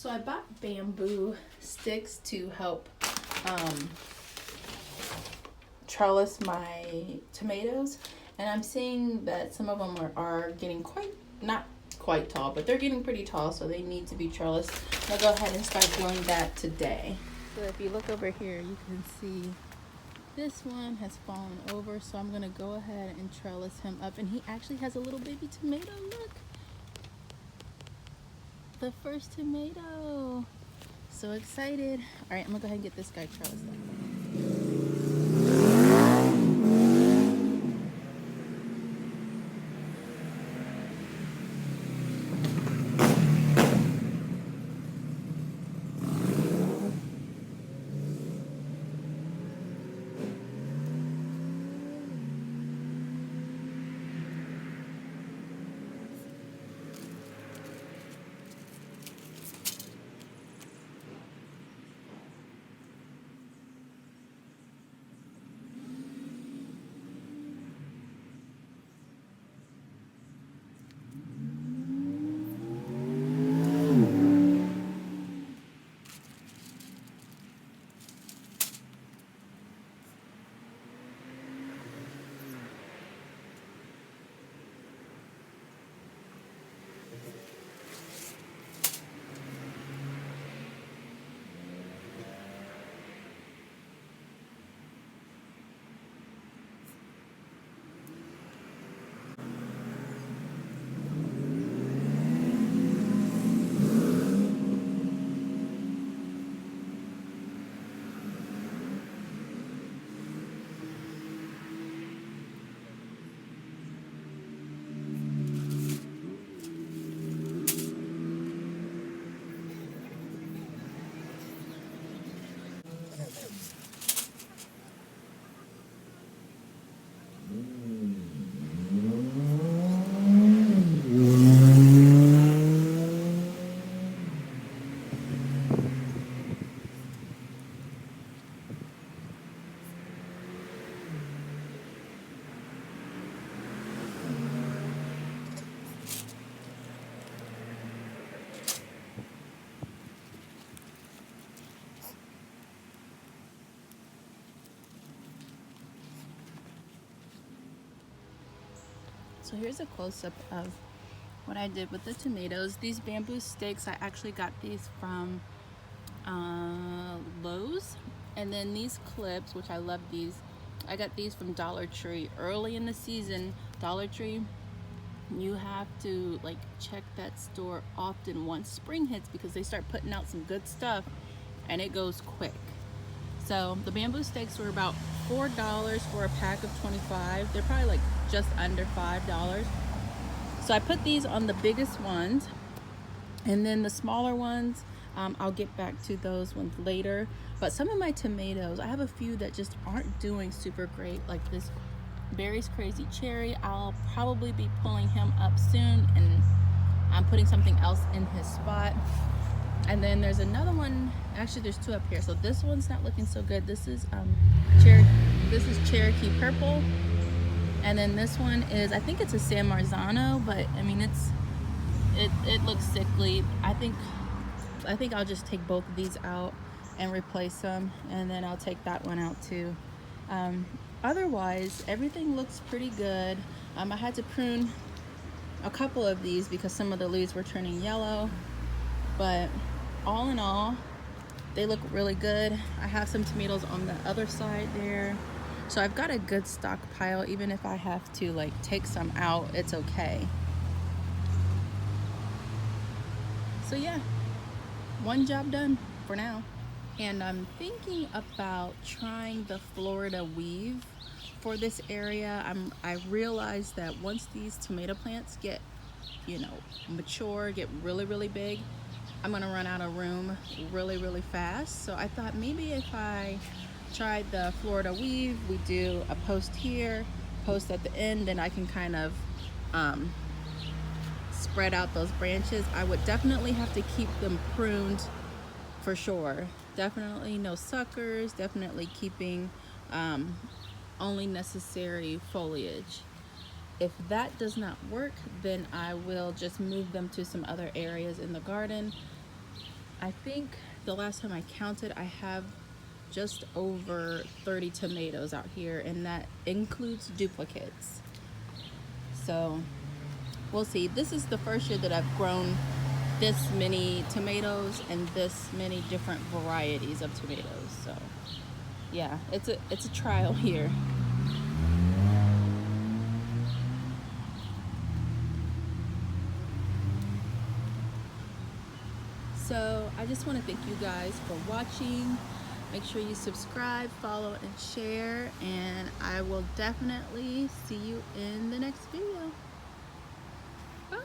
So I bought bamboo sticks to help trellis my tomatoes, and I'm seeing that some of them are getting not quite tall, but they're getting pretty tall, so they need to be trellised. I'll go ahead and start doing that today. So if you look over here, you can see this one has fallen over, so I'm gonna go ahead and trellis him up, and he actually has a little baby tomato. Look, the first tomato. So excited. All right, I'm gonna go ahead and get this guy trellised up. So here's a close-up of what I did with the tomatoes. These bamboo sticks, I actually got these from Lowe's. And then these clips, which I love these, I got these from Dollar Tree. Early in the season, Dollar Tree, you have to like check that store often once spring hits, because they start putting out some good stuff and it goes quick. So the bamboo sticks were about $4 for a pack of 25. They're probably like just under $5. So I put these on the biggest ones, and then the smaller ones, I'll get back to those ones later. But some of my tomatoes, I have a few that just aren't doing super great, like this Berry's Crazy Cherry. I'll probably be pulling him up soon, and I'm putting something else in his spot. And then there's another one, actually there's two up here. So this one's not looking so good. This is Cherokee Purple. And then this one is, I think it's a San Marzano, but I mean it looks sickly. I think I'll just take both of these out and replace them, and then I'll take that one out too. Otherwise, everything looks pretty good. I had to prune a couple of these because some of the leaves were turning yellow, but all in all, they look really good. I have some tomatoes on the other side there, so I've got a good stockpile. Even if I have to like take some out, it's okay. So yeah, one job done for now. And I'm thinking about trying the Florida weave for this area. I realized that once these tomato plants get, mature, get really big, I'm gonna run out of room really fast. So I thought maybe if I tried the Florida weave, we do a post here, post at the end, and I can kind of spread out those branches. I would definitely have to keep them pruned for sure. Definitely no suckers, definitely keeping only necessary foliage. If that does not work, then I will just move them to some other areas in the garden. I think the last time I counted, I have just over 30 tomatoes out here, and that includes duplicates. So we'll see. This is the first year that I've grown this many tomatoes and this many different varieties of tomatoes. So yeah, it's a trial here. So I just want to thank you guys for watching. Make sure you subscribe, follow, and share, and I will definitely see you in the next video. Bye.